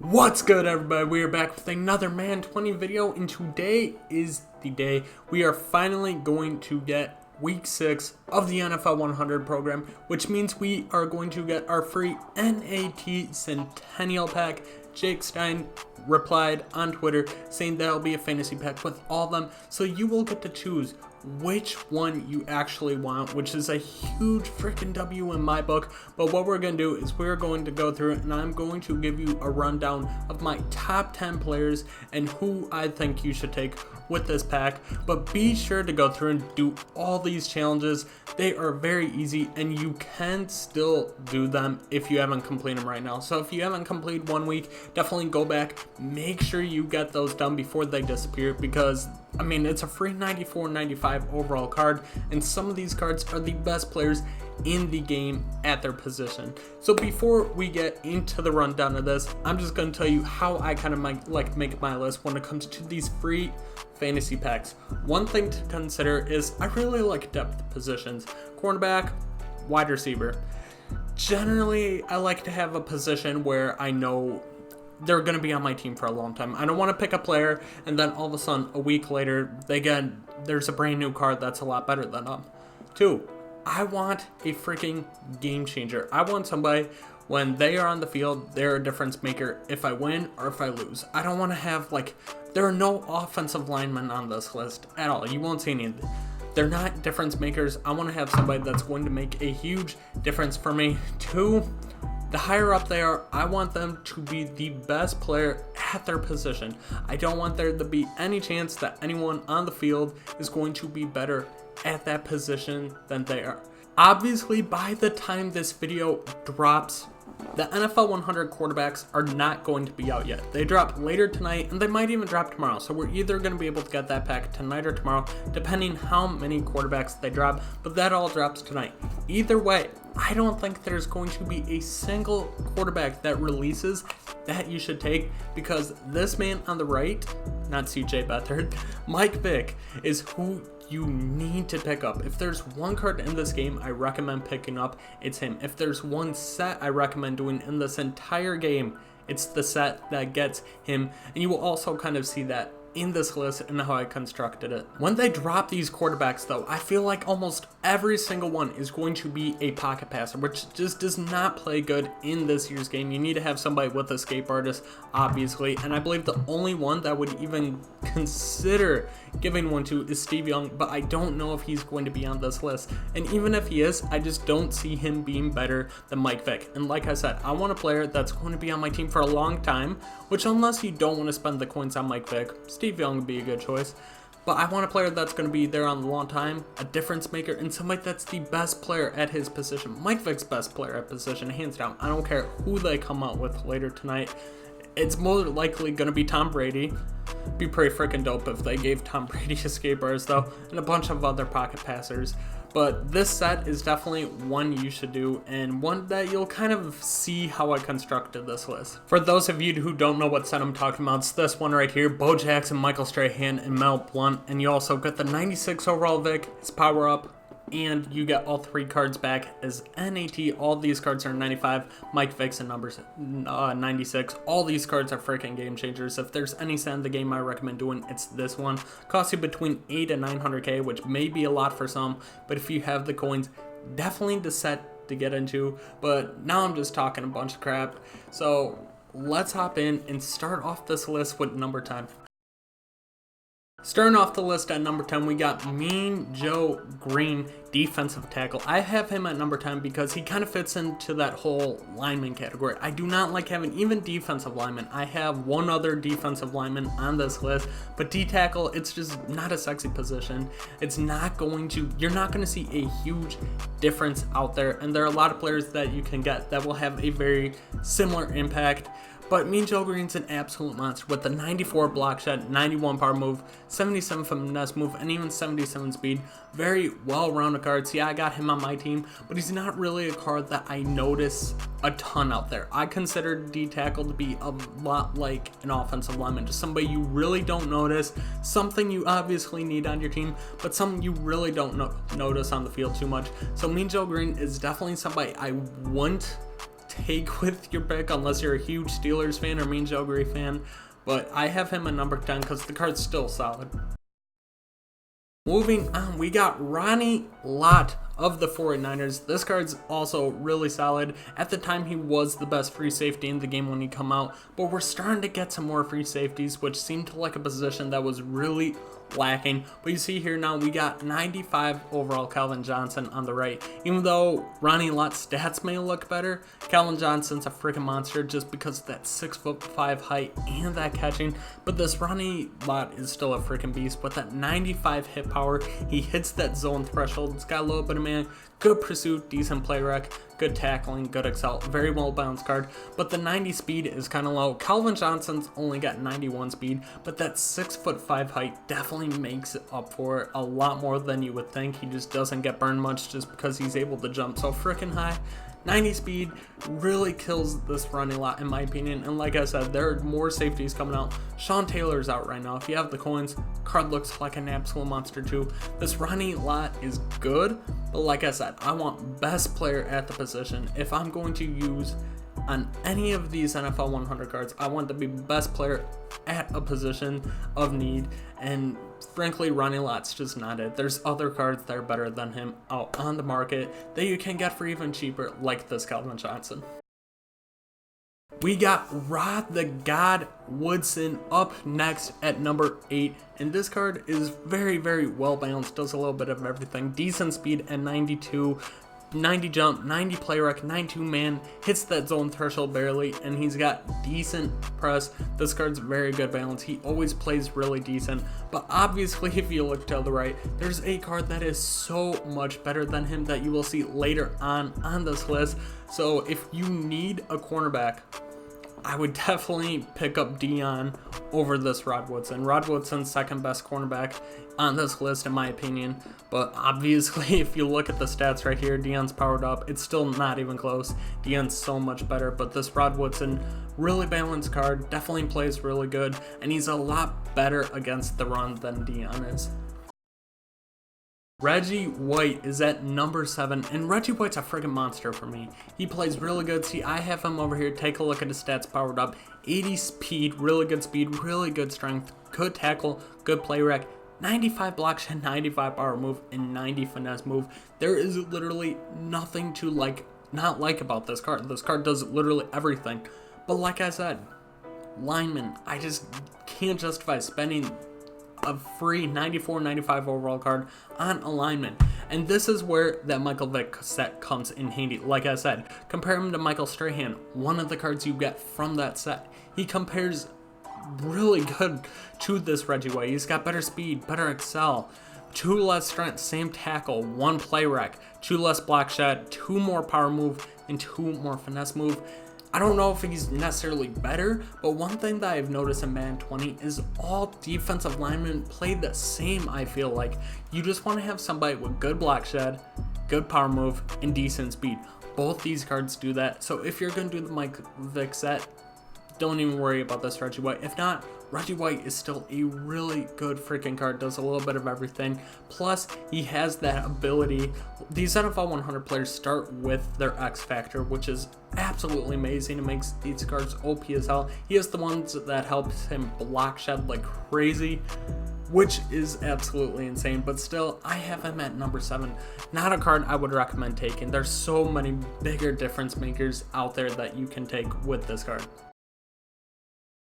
What's good, everybody? We are back with another Madden 20 video, and today is the day we are finally going to get week 6 of the NFL 100 program, which means we are going to get our free NAT Centennial Pack. Jake Stein replied on Twitter saying that'll be a fantasy pack with all of them, so you will get to choose which one you actually want, which is a huge freaking W in my book. But what we're going to do is we're going to go through it, and I'm going to give you a rundown of my top 10 players and who I think you should take with this pack. But be sure to go through and do all these challenges. They are very easy, and you can still do them if you haven't completed them right now. So if you haven't completed 1 week, definitely go back, make sure you get those done before they disappear, because I mean, it's a free 94-95 overall card, and some of these cards are the best players in the game at their position. So before we get into the rundown of this, I'm just going to tell you how I kind of make my list when it comes to these free fantasy packs. One thing to consider is I really like depth positions. Cornerback, wide receiver. Generally, I like to have a position where I know they're going to be on my team for a long time. I don't want to pick a player and then all of a sudden a week later there's a brand new card that's a lot better than them. 2, I want a freaking game changer. I want somebody when they are on the field, they're a difference maker if I win or if I lose. I don't want to have there are no offensive linemen on this list at all. You won't see any of them. They're not difference makers. I want to have somebody that's going to make a huge difference for me. 2, the higher up they are, I want them to be the best player at their position. I don't want there to be any chance that anyone on the field is going to be better at that position than they are. Obviously, by the time this video drops, the NFL 100 quarterbacks are not going to be out yet. They drop later tonight, and they might even drop tomorrow. So we're either going to be able to get that pack tonight or tomorrow, depending how many quarterbacks they drop. But that all drops tonight. Either way, I don't think there's going to be a single quarterback that releases that you should take, because this man on the right, not CJ Beathard, Mike Vick, is who you need to pick up. If there's one card in this game I recommend picking up, it's him. If there's one set I recommend doing in this entire game, it's the set that gets him. And you will also kind of see that in this list and how I constructed it. When they drop these quarterbacks though, I feel like almost every single one is going to be a pocket passer, which just does not play good in this year's game. You need to have somebody with escape artist, obviously, and I believe the only one that would even consider giving one to is Steve Young, but I don't know if he's going to be on this list. And even if he is, I just don't see him being better than Mike Vick. And like I said, I want a player that's going to be on my team for a long time, which unless you don't want to spend the coins on Mike Vick, Steve Young would be a good choice. But I want a player that's going to be there on a long time, a difference maker, and somebody that's the best player at his position. Mike Vick's best player at position, hands down. I don't care who they come out with later tonight. It's more likely going to be Tom Brady. Be pretty freaking dope if they gave Tom Brady escape bars though, and a bunch of other pocket passers. But this set is definitely one you should do, and one that you'll kind of see how I constructed this list. For those of you who don't know what set I'm talking about, it's this one right here: Bo Jackson, Michael Strahan, and Mel Blount. And you also get the 96 overall Vic, his power up, and you get all 3 cards back as NAT. All these cards are 95. Mike Vick's and numbers 96. All these cards are freaking game changers. If there's any set in the game I recommend doing, it's this one. Costs you between 8 and 900k, which may be a lot for some, but if you have the coins, definitely the set to get into. But now I'm just talking a bunch of crap, so let's hop in and start off this list with number 10. Starting off the list at number 10, we got Mean Joe Green, defensive tackle. I have him at number 10 because he kind of fits into that whole lineman category. I do not like having even defensive linemen. I have one other defensive lineman on this list, but D-tackle, it's just not a sexy position. It's not going to, you're not going to see a huge difference out there, and there are a lot of players that you can get that will have a very similar impact. But Mean Joe Green's an absolute monster with the 94 block shot, 91 power move, 77 finesse move, and even 77 speed. Very well-rounded card. See, I got him on my team, but he's not really a card that I notice a ton out there. I consider D-tackle to be a lot like an offensive lineman, just somebody you really don't notice, something you obviously need on your team, but something you really don't notice on the field too much. So Mean Joe Green is definitely somebody I wouldn't take with your pick unless you're a huge Steelers fan or Mean Joe Gray fan, but I have him at number 10 because the card's still solid. Moving on, we got Ronnie Lott of the 49ers. This card's also really solid. At the time, he was the best free safety in the game when he come out, but we're starting to get some more free safeties, which seemed like a position that was really lacking. But you see here now, we got 95 overall Calvin Johnson on the right. Even though Ronnie Lott's stats may look better, Calvin Johnson's a freaking monster just because of that 6'5" height and that catching. But this Ronnie Lott is still a freaking beast with that 95 hit power. He hits that zone threshold. It's got a little bit of man, good pursuit, decent play rec, good tackling, good excel, very well balanced card. But the 90 speed is kind of low. Calvin Johnson's only got 91 speed, but that 6'5" height definitely makes it up for it a lot more than you would think. He just doesn't get burned much just because he's able to jump so freaking high. 90 speed really kills this Ronnie Lott in my opinion, and like I said, there are more safeties coming out. Sean Taylor's out right now. If you have the coins, card looks like an absolute monster too. This Ronnie Lott is good, but like I said, I want best player at the position. If I'm going to use on any of these NFL 100 cards, I want to be best player at a position of need, and frankly, Ronnie Lott's just not it. There's other cards that are better than him out on the market that you can get for even cheaper, like this Calvin Johnson. We got Rod the God Woodson up next at number 8, and this card is very, very well balanced, does a little bit of everything. Decent speed at 92, 90 jump, 90 play rec, 92 man, hits that zone threshold barely, and he's got decent press. This card's very good balance. He always plays really decent, but obviously if you look to the right, there's a card that is so much better than him that you will see later on this list. So if you need a cornerback, I would definitely pick up Dion over this Rod Woodson. Rod Woodson's second best cornerback on this list in my opinion, but obviously if you look at the stats right here, Dion's powered up. It's still not even close. Dion's so much better, but this Rod Woodson, really balanced card, definitely plays really good, and he's a lot better against the run than Dion is. Reggie White is at number 7, and Reggie White's a friggin' monster for me. He plays really good. See, I have him over here. Take a look at his stats powered up. 80 speed, really good strength, good tackle, good play rec, 95 block shot, 95 power move, and 90 finesse move. There is literally nothing to not like about this card. This card does literally everything. But like I said, lineman, I just can't justify spending a free 94, 95 overall card on alignment. And this is where that Michael Vick set comes in handy. Like I said, compare him to Michael Strahan, one of the cards you get from that set. He compares really good to this Reggie White. He's got better speed, better excel, 2 less strength, same tackle, 1 play rec, 2 less block shot, 2 more power move, and 2 more finesse move. I don't know if he's necessarily better, but one thing that I've noticed in Madden 20 is all defensive linemen play the same, I feel like. You just want to have somebody with good block shed, good power move, and decent speed. Both these cards do that, so if you're going to do the Mike Vick set, don't even worry about this Reggie White. If not, Reggie White is still a really good freaking card, does a little bit of everything. Plus, he has that ability. These NFL 100 players start with their X Factor, which is absolutely amazing. It makes these cards OP as hell. He has the ones that helps him block shed like crazy, which is absolutely insane. But still, I have him at number 7. Not a card I would recommend taking. There's so many bigger difference makers out there that you can take with this card.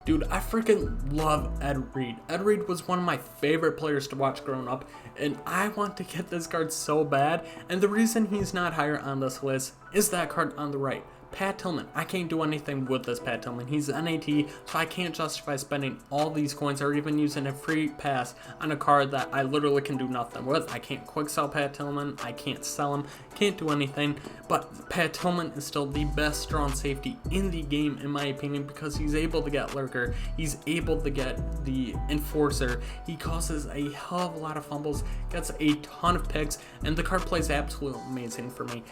Dude, I freaking love Ed Reed. Ed Reed was one of my favorite players to watch growing up, and I want to get this card so bad, and the reason he's not higher on this list is that card on the right. Pat Tillman. I can't do anything with this Pat Tillman. He's NAT, so I can't justify spending all these coins or even using a free pass on a card that I literally can do nothing with. I can't quick sell Pat Tillman. I can't sell him. Can't do anything. But Pat Tillman is still the best strong safety in the game, in my opinion, because he's able to get lurker. He's able to get the enforcer. He causes a hell of a lot of fumbles, gets a ton of picks, and the card plays absolutely amazing for me.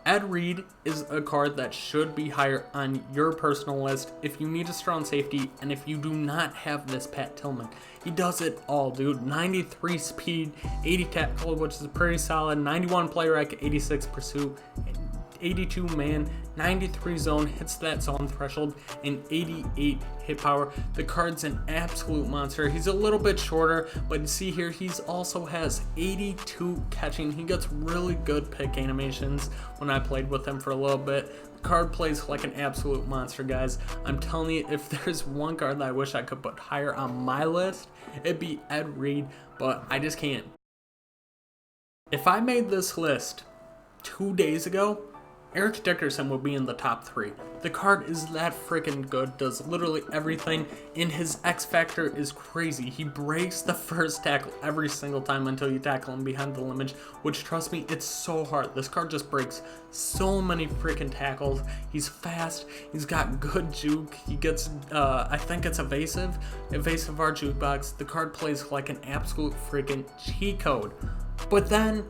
Ed Reed is a card that should be higher on your personal list if you need a strong safety and if you do not have this Pat Tillman. He does it all, dude. 93 speed, 80 tackle, which is pretty solid, 91 play rec, 86 pursuit, 82 man, 93 zone, hits that zone threshold, and 88 hit power. The card's an absolute monster. He's a little bit shorter, but you see here, he's also has 82 catching. He gets really good pick animations when I played with him for a little bit. The card plays like an absolute monster, guys. I'm telling you, if there's one card that I wish I could put higher on my list, it'd be Ed Reed, but I just can't. If I made this list 2 days ago, Eric Dickerson would be in the top 3. The card is that freaking good, does literally everything, and his X factor is crazy. He breaks the first tackle every single time until you tackle him behind the limit, which, trust me, it's so hard. This card just breaks so many freaking tackles. He's fast, he's got good juke, he gets, I think it's evasive our jukebox. The card plays like an absolute freaking cheat code. But then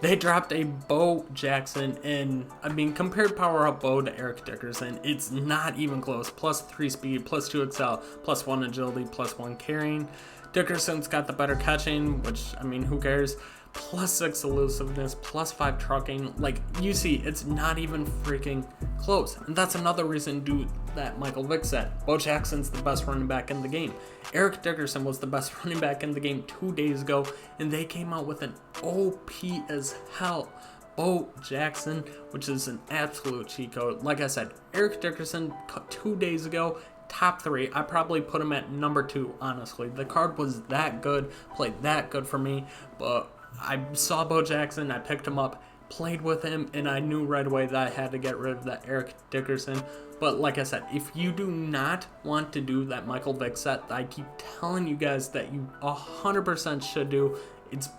they dropped a Bo Jackson, and I mean, compared power up Bo to Eric Dickerson, it's not even close. Plus 3 speed, plus 2 excel, plus 1 agility, plus 1 carrying. Dickerson's got the better catching, which, I mean, who cares? Plus 6 elusiveness, plus 5 trucking. Like, you see, it's not even freaking close. And that's another reason to do that Michael Vick said. Bo Jackson's the best running back in the game. Eric Dickerson was the best running back in the game 2 days ago, and they came out with an OP as hell Bo Jackson, which is an absolute cheat code. Like I said, Eric Dickerson 2 days ago, top 3. I probably put him at number 2, honestly. The card was that good, played that good for me, but I saw Bo Jackson, I picked him up, played with him, and I knew right away that I had to get rid of that Eric Dickerson. But like I said, if you do not want to do that Michael Vick set that I keep telling you guys that you 100% should do, it's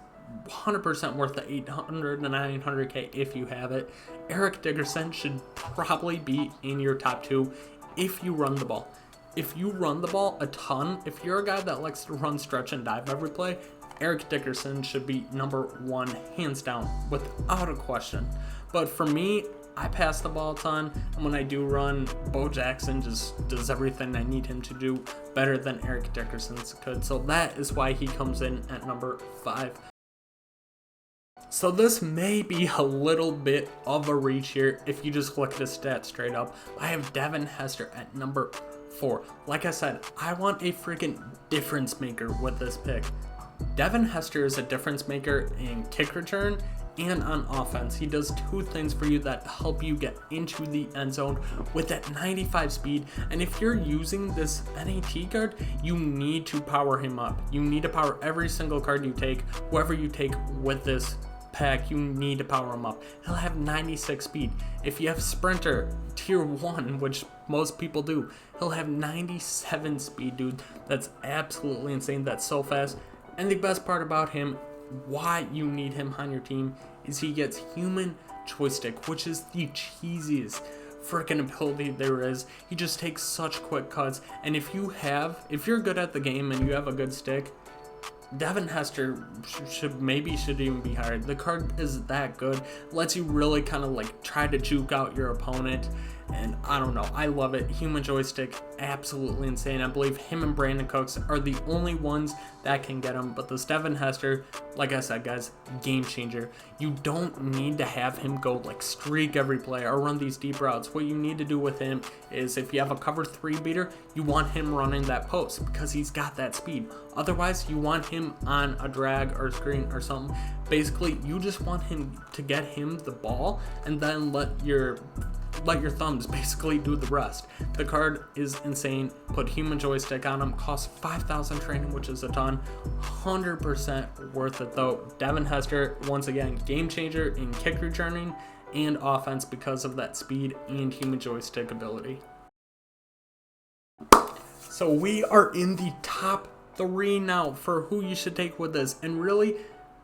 100% worth the 800 to 900k if you have it. Eric Dickerson should probably be in your top 2 if you run the ball. If you run the ball a ton, if you're a guy that likes to run, stretch, and dive every play, Eric Dickerson should be number 1, hands down, without a question. But for me, I pass the ball a ton, and when I do run, Bo Jackson just does everything I need him to do better than Eric Dickerson could. So that is why he comes in at number 5. So this may be a little bit of a reach here if you just look at his stats straight up. I have Devin Hester at number 4. Like I said, I want a freaking difference maker with this pick. Devin Hester is a difference maker in kick return and on offense. He does 2 things for you that help you get into the end zone with that 95 speed. And if you're using this NAT card, you need to power him up. You need to power every single card you take, whoever you take with this pack, you need to power him up. He'll have 96 speed. If you have sprinter tier 1, which most people do, he'll have 97 speed, dude. That's absolutely insane. That's so fast. And the best part about him, why you need him on your team, is he gets human joystick, which is the cheesiest freaking ability there is. He just takes such quick cuts, and if you're good at the game and you have a good stick, Devin Hester should even be higher. The card is that good, lets you really kind of like try to juke out your opponent, and I don't know, I love it. Human joystick, absolutely insane. I believe him and Brandon Cooks are the only ones that can get him, but this Devin Hester, like I said, guys, game changer. You don't need to have him go like streak every play or run these deep routes. What you need to do with him is, if you have a cover 3 beater, you want him running that post because he's got that speed. Otherwise, you want him on a drag or screen or something. Basically, you just want him to get him the ball and then let your thumbs basically do the rest. The card is insane. Put human joystick on him. Costs 5,000 training, which is a ton. 100% worth it though. Devin Hester, once again, game changer in kick returning and offense because of that speed and human joystick ability. So we are in the top 3 now for who you should take with this, and really,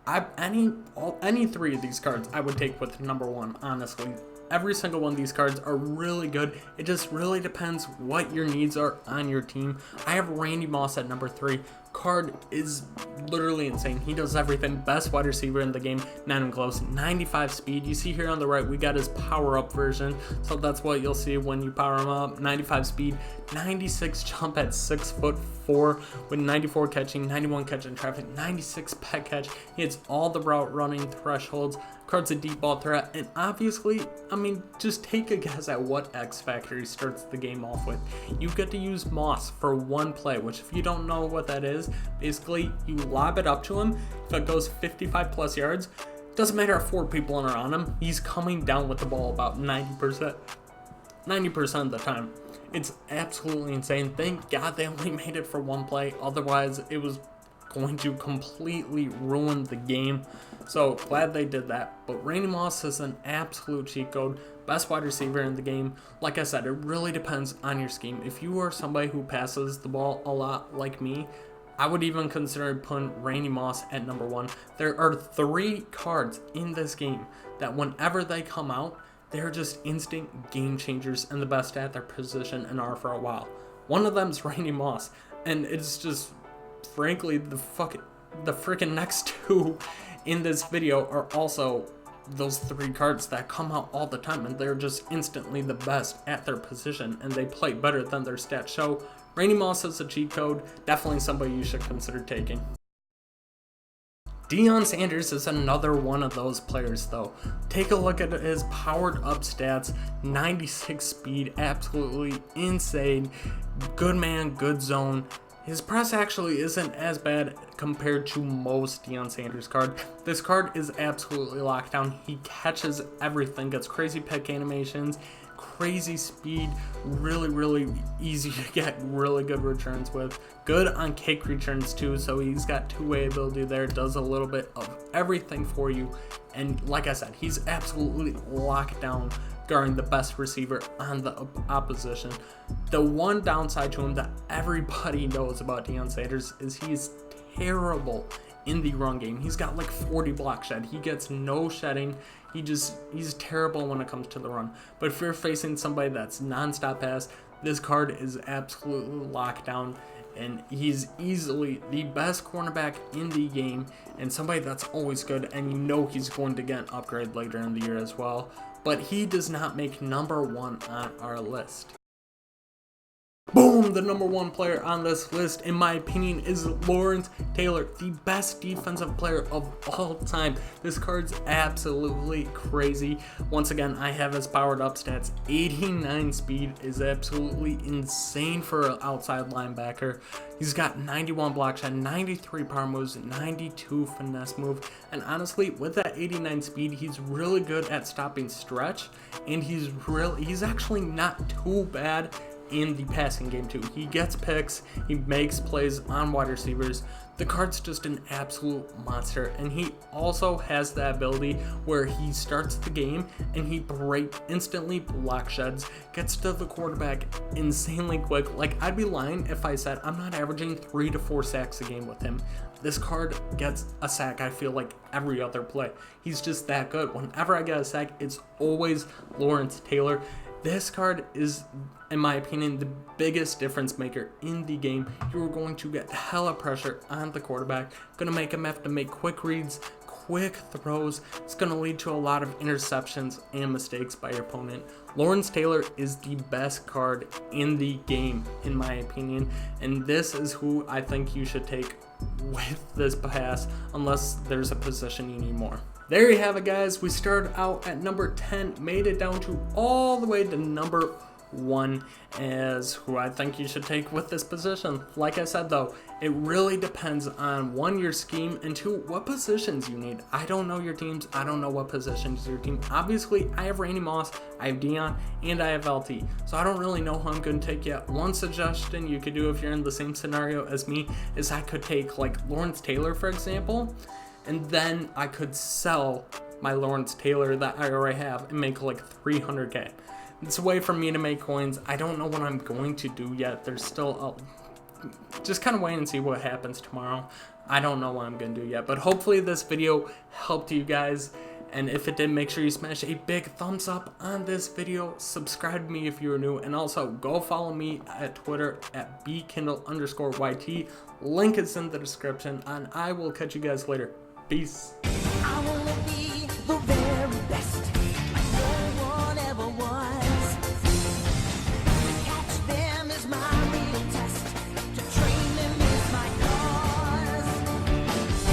any 3 of these cards I would take with number 1, honestly. Every single one of these cards are really good. It just really depends what your needs are on your team. I have Randy Moss at number 3. card is literally insane. He does everything. Best wide receiver in the game, not even close. 95 speed. You see here on the right, we got his power up version, so that's what you'll see when you power him up. 95 speed, 96 jump at 6'4" with 94 catching, 91 catching traffic, 96 pet catch. He hits all the route running thresholds. Card's a deep ball threat, and obviously, I mean, just take a guess at what X factor he starts the game off with. You get to use Moss for one play, which if you don't know what that is, basically you lob it up to him. If it goes 55 plus yards, doesn't matter if 4 people are on him, he's coming down with the ball about 90% of the time. It's absolutely insane. Thank God they only made it for one play, otherwise it was going to completely ruin the game. So glad they did that. But Randy Moss is an absolute cheat code. Best wide receiver in the game. Like I said, it really depends on your scheme. If you are somebody who passes the ball a lot like me, I would even consider putting Randy Moss at number 1. There are 3 cards in this game that whenever they come out, they're just instant game changers and the best at their position and are for a while. One of them is Randy Moss, and it's just frankly the freaking next 2 in this video are also those 3 cards that come out all the time, and they're just instantly the best at their position and they play better than their stats show. Randy Moss is a cheat code, definitely somebody you should consider taking. Deion Sanders is another one of those players though. Take a look at his powered up stats, 96 speed, absolutely insane, good man, good zone. His press actually isn't as bad compared to most Deion Sanders card. This card is absolutely locked down. He catches everything, gets crazy pick animations, crazy speed, really easy to get really good returns with. Good on kick returns too, so he's got two-way ability there, does a little bit of everything for you. And like I said, he's absolutely locked down guarding the best receiver on the opposition. The one downside to him that everybody knows about Deion Sanders is he's terrible in the run game. He's got like 40 block shed. He gets no shedding. He's terrible when it comes to the run. But if you're facing somebody that's non-stop pass, this card is absolutely locked down, and he's easily the best cornerback in the game and somebody that's always good, and you know he's going to get an upgrade later in the year as well. But he does not make number 1 on our list. Boom! The number 1 player on this list, in my opinion, is Lawrence Taylor, the best defensive player of all time. This card's absolutely crazy. Once again, I have his powered up stats. 89 speed is absolutely insane for an outside linebacker. He's got 91 block shot, 93 power moves, 92 finesse move, and honestly, with that 89 speed, he's really good at stopping stretch, and he's actually not too bad in the passing game too. He gets picks, he makes plays on wide receivers. The card's just an absolute monster, and he also has the ability where he starts the game and he instantly block sheds, gets to the quarterback insanely quick. Like, I'd be lying if I said I'm not averaging 3 to 4 sacks a game with him. This card gets a sack, I feel like, every other play. He's just that good. Whenever I get a sack, it's always Lawrence Taylor. This card is, in my opinion, the biggest difference maker in the game. You're going to get hella pressure on the quarterback, going to make him have to make quick reads, quick throws. It's going to lead to a lot of interceptions and mistakes by your opponent. Lawrence Taylor is the best card in the game, in my opinion, and this is who I think you should take with this pass, unless there's a position you need more. There you have it, guys. We started out at number 10, made it down to all the way to number 1 as who I think you should take with this position. Like I said though, it really depends on 1, your scheme, and 2, what positions you need. I don't know your teams. I don't know what positions your team. Obviously, I have Randy Moss, I have Deion, and I have LT. So I don't really know who I'm going to take yet. One suggestion you could do if you're in the same scenario as me is I could take like Lawrence Taylor, for example, and then I could sell my Lawrence Taylor that I already have and make like 300k. It's a way for me to make coins. I don't know what I'm going to do yet. There's still just kind of wait and see what happens tomorrow. I don't know what I'm going to do yet, but hopefully this video helped you guys. And if it did, make sure you smash a big thumbs up on this video. Subscribe to me if you're new. And also go follow me at Twitter at Bkindel_YT. Link is in the description. And I will catch you guys later. Peace.